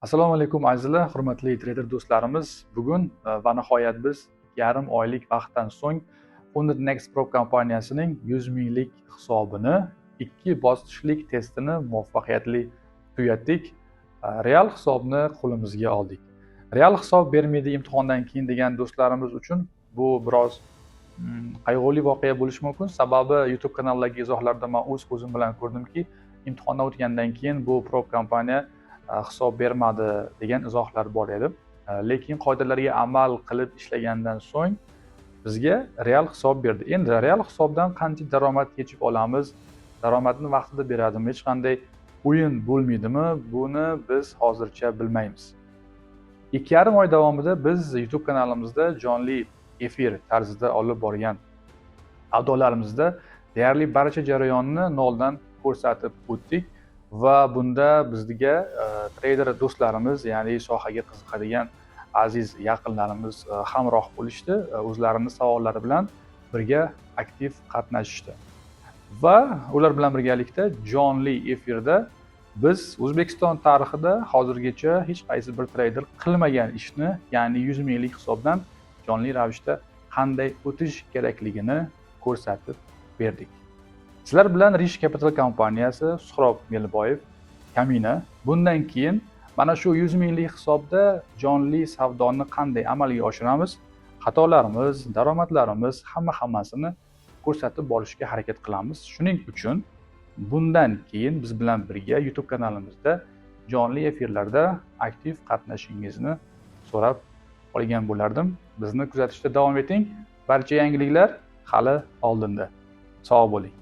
Assalomu alaykum azizlar, hurmatli trader do'stlarimiz. Bugun va nihoyat biz 2,5 oylik vaqtdan so'ng Founded Next Pro kompaniyasining 100 minglik hisobini 2 bosqichlik testini muvaffaqiyatli tugatdik. Real hisobni qo'limizga oldik. Real hisob bermaydi imtihondan keyin degan do'stlarimiz uchun bu biroz qayg'uli voqea bo'lishi mumkin. Sababi YouTube kanalidagi izohlarda men o'z ko'zim bilan ko'rdimki, imtihondan o'tgandan keyin bu Pro kompaniya hisob bermadi degan izohlar bor edi. Lekin qoidalarga amal qilib ishlagandan so'ng bizga real hisob berdi. Endi real hisobdan qancha daromad yechib olamiz, daromadni vaqtida beradimi, hech qanday o'yin bo'lmaydimi, buni biz hozircha bilmaymiz. 2,5 oy davomida biz YouTube kanalimizda jonli efir tarzida olib borgan savdolarimizda deyarli barcha jarayonni noldan ko'rsatib o'tdik. Va bunda bizga trader do'stlarimiz, ya'ni sohaga qiziqadigan aziz yaqinlarimiz hamroh bo'lishdi, o'zlarining savollari bilan birga aktiv qatnashishdi. Va ular bilan birgalikda jonli efirda biz O'zbekiston tarixida hozirgacha hech qaysi bir trader qilmagan ishni, ya'ni 100 minglik hisobdan jonli ravishda qanday o'tish kerakligini ko'rsatib berdik. Sizlar bilan Rish Capital kompaniyasi, Suhrob Melboyev, Kamina. Bundan keyin mana shu 100 minglik hisobda jonli savdoni qanday amalga oshiramiz, xatolarimiz, daromadlarimiz hammasini ko'rsatib borishga harakat qilamiz. Shuning uchun bundan keyin biz bilan birga YouTube kanalimizda jonli efirlarda aktiv qatnashishingizni so'rab qolgan bo'lardim. Bizni kuzatishda davom eting. Barcha yangiliklar hali oldinda. Sog' bo'ling.